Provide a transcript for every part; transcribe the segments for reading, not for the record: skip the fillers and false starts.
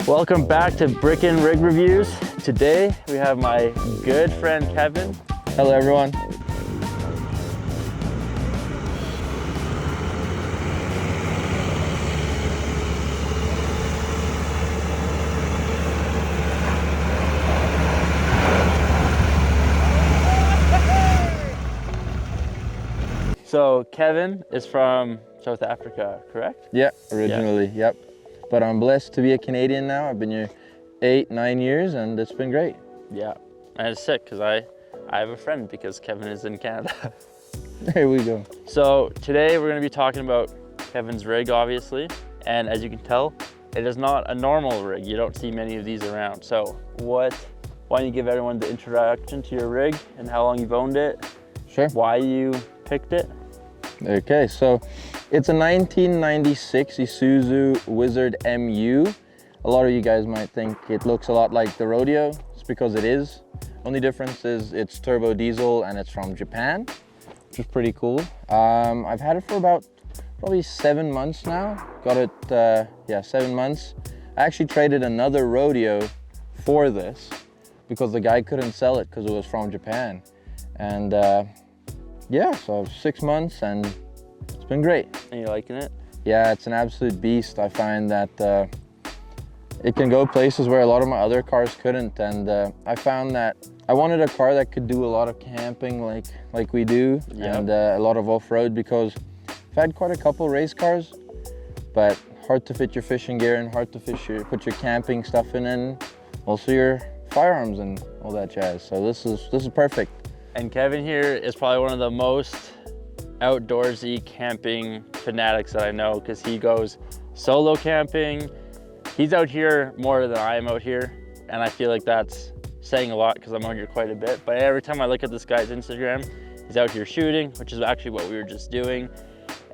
Welcome back to BRICKEN Rig Reviews. Today we have my good friend Kevin. Hello everyone. So Kevin is from South Africa, correct? Yeah, originally, yep. But I'm blessed to be a Canadian now. I've been here 8-9 years and it's been great. Yeah, and it's sick because I have a friend because Kevin is in Canada. There we go. So today we're going to be talking about Kevin's rig, obviously. And as you can tell, it is not a normal rig. You don't see many of these around. So why don't you give everyone the introduction to your rig and how long you've owned it? Sure. Why you picked it? Okay, so it's a 1996 Isuzu Wizard MU. A lot of you guys might think it looks a lot like the Rodeo. It's because it is. Only difference is it's turbo diesel and it's from Japan, which is pretty cool. I've had it for about probably 7 months now. Got it, yeah, 7 months. I actually traded another Rodeo for this because the guy couldn't sell it because it was from Japan. And yeah, so 6 months and it's been great. And you liking it? Yeah, it's an absolute beast. I find that it can go places where a lot of my other cars couldn't. And I found that I wanted a car that could do a lot of camping like we do. Yep. And a lot of off-road because I've had quite a couple race cars, but hard to fit your fishing gear and hard to put your camping stuff in and also your firearms and all that jazz. So this is perfect. And Kevin here is probably one of the most outdoorsy camping fanatics that I know because he goes solo camping. He's out here more than I am out here. And I feel like that's saying a lot because I'm out here quite a bit. But every time I look at this guy's Instagram, he's out here shooting, which is actually what we were just doing.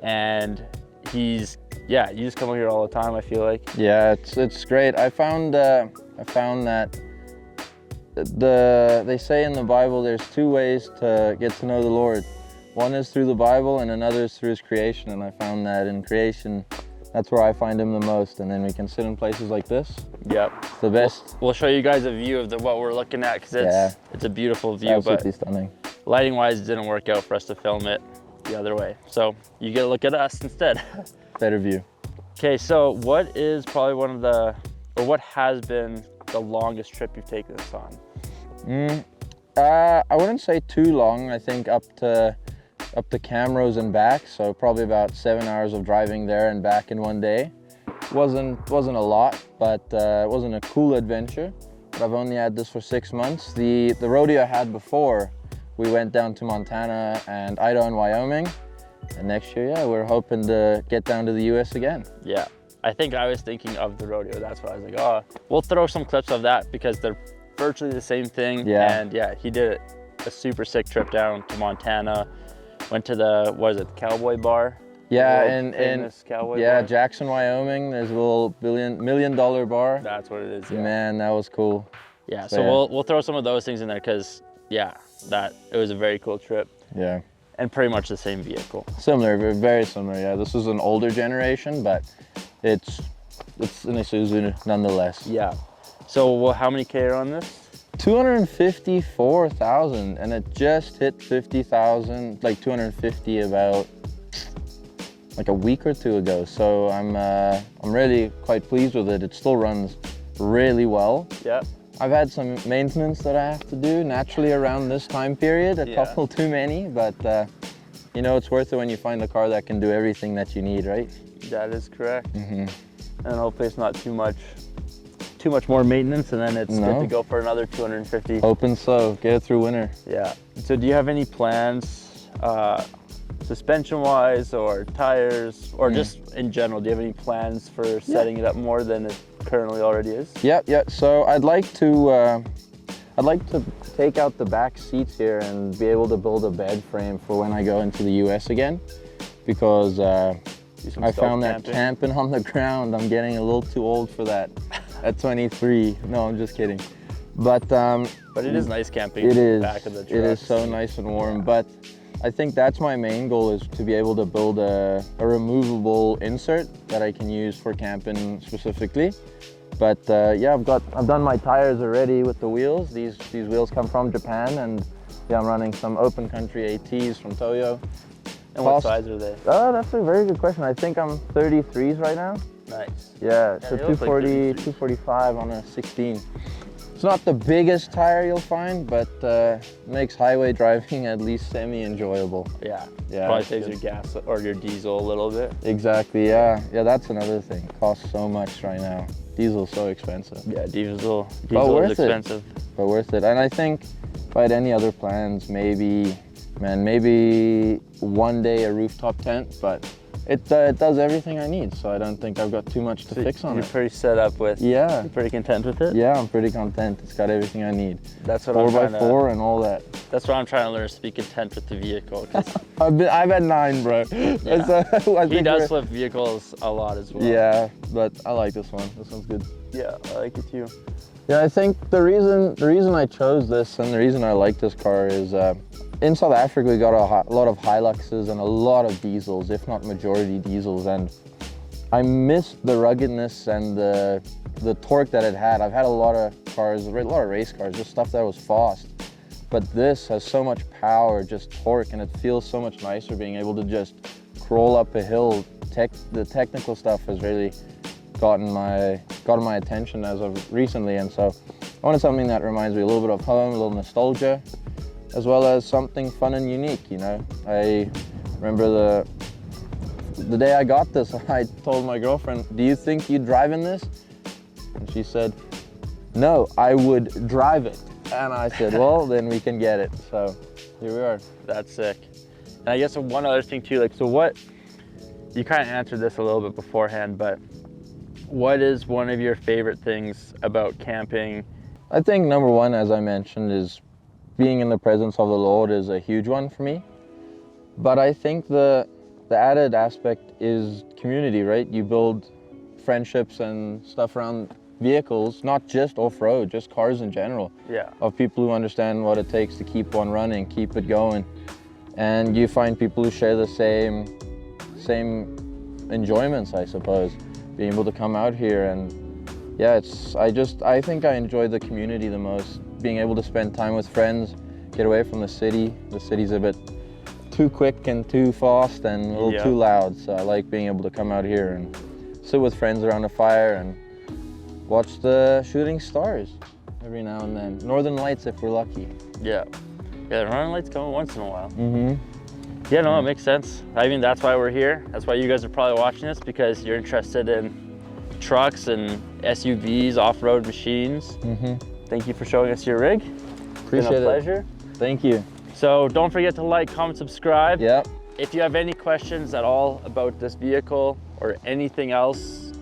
And yeah, you just come out here all the time, I feel like. Yeah, it's great. I found that they say in the Bible there's 2 ways to get to know the Lord. One is through the Bible and another is through his creation. And I found that in creation, that's where I find him the most. And then we can sit in places like this. Yep. It's the best. We'll show you guys a view of what we're looking at because it's a beautiful view. Absolutely stunning. Lighting wise, it didn't work out for us to film it the other way. So you get to look at us instead. Better view. Okay, so what is probably what has been the longest trip you've taken this on? I wouldn't say too long. I think up to Camrose and back, so probably about 7 hours of driving there and back in one day. Wasn't a lot, but it wasn't a cool adventure. But I've only had this for 6 months. The rodeo I had before, we went down to Montana and Idaho and Wyoming. And next year, yeah, we're hoping to get down to the US again. Yeah, I think I was thinking of the rodeo. That's why I was like, oh, we'll throw some clips of that because they're virtually the same thing. Yeah. And yeah, he did a super sick trip down to Montana. Went to the, what is it, the Cowboy Bar? Yeah, in Cowboy bar. Jackson, Wyoming. There's a little million dollar bar. That's what it is. Yeah. Man, that was cool. Yeah, so we'll throw some of those things in there because yeah, it was a very cool trip. Yeah. And pretty much the same vehicle. Similar, very similar. Yeah, this is an older generation, but it's an Isuzu nonetheless. Yeah. So how many K are on this? 254,000, and it just hit 50,000, like 250 about like a week or 2 ago. So I'm really quite pleased with it. It still runs really well. Yeah. I've had some maintenance that I have to do naturally around this time period, a couple too many, but you know, it's worth it when you find a car that can do everything that you need, right? That is correct. And hopefully it's not too much more maintenance, and then it's good to go for another 250. Hoping so, get it through winter. Yeah. So do you have any plans, suspension-wise or tires, or just in general, do you have any plans for setting it up more than it currently already is? Yeah. So I'd like to take out the back seats here and be able to build a bed frame for when I go into the US again, because I found that camping on the ground, I'm getting a little too old for that at 23. No, I'm just kidding. But it is nice camping. It is. Back of the truck. It is so nice and warm. But I think that's my main goal, is to be able to build a removable insert that I can use for camping specifically. But yeah, I've done my tires already with the wheels. These wheels come from Japan, and yeah, I'm running some open country ATs from Toyo. And what size are they? Oh, that's a very good question. I think I'm 33s right now. Nice. Yeah, so 240, like 245 on a 16. It's not the biggest tire you'll find, but makes highway driving at least semi-enjoyable. Yeah, probably saves your gas or your diesel a little bit. Exactly, yeah. Yeah, that's another thing. Costs so much right now. Diesel's so expensive. Yeah, diesel worth is expensive. But worth it. And I think if I had any other plans, maybe one day a rooftop tent, but it does everything I need, so I don't think I've got too much to fix on it. You're pretty set up with. Yeah. You're pretty content with it? Yeah, I'm pretty content. It's got everything I need. That's what 4x4 and all that. That's what I'm trying to learn, is to be content with the vehicle. I've had 9, bro. Yeah. He does flip vehicles a lot as well. Yeah, but I like this one. This one's good. Yeah, I like it too. Yeah, I think the reason I chose this and the reason I like this car is in South Africa we got a lot of Hiluxes and a lot of diesels, if not majority diesels, and I missed the ruggedness and the torque that it had. I've had a lot of cars, a lot of race cars, just stuff that was fast. But this has so much power, just torque, and it feels so much nicer being able to just crawl up a hill. The technical stuff has really gotten my attention as of recently, and so I wanted something that reminds me a little bit of home, a little nostalgia, as well as something fun and unique, you know. I remember the day I got this, I told my girlfriend, "Do you think you'd drive in this?" And she said, "No, I would drive it." And I said, well, then we can get it. So here we are. That's sick. And I guess one other thing too, like, so what, you kind of answered this a little bit beforehand, but what is one of your favorite things about camping? I think number one, as I mentioned, is being in the presence of the Lord is a huge one for me. But I think the added aspect is community, right? You build friendships and stuff around vehicles, not just off-road, just cars in general. Yeah. Of people who understand what it takes to keep one running, keep it going. And you find people who share the same enjoyments, I suppose. Being able to come out here, and yeah, I think I enjoy the community the most. Being able to spend time with friends, get away from the city. The city's a bit too quick and too fast and a little too loud. So I like being able to come out here and sit with friends around a fire and watch the shooting stars every now and then. Northern Lights if we're lucky. Yeah. Yeah, the Northern Lights come once in a while. Mm-hmm. Yeah, no, it makes sense. I mean, that's why we're here. That's why you guys are probably watching this, because you're interested in trucks and SUVs, off-road machines. Mm-hmm. Thank you for showing us your rig. Appreciate it. It's been a pleasure. Thank you. So don't forget to like, comment, subscribe. Yep. If you have any questions at all about this vehicle or anything else,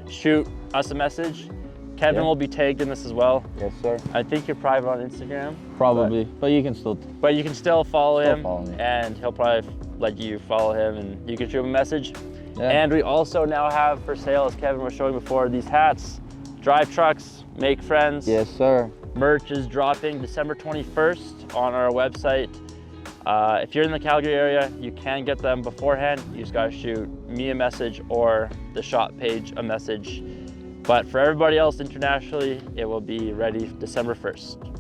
shoot us a message. Kevin will be tagged in this as well. Yes, sir. I think you're private on Instagram. Probably, but you can still. But you can still follow him, me. And he'll probably let you follow him, and you can shoot him a message. Yeah. And we also now have for sale, as Kevin was showing before, these hats. Drive trucks, make friends. Yes, sir. Merch is dropping December 21st on our website. If you're in the Calgary area, you can get them beforehand. You just gotta shoot me a message or the shop page a message. But for everybody else internationally, it will be ready December 1st.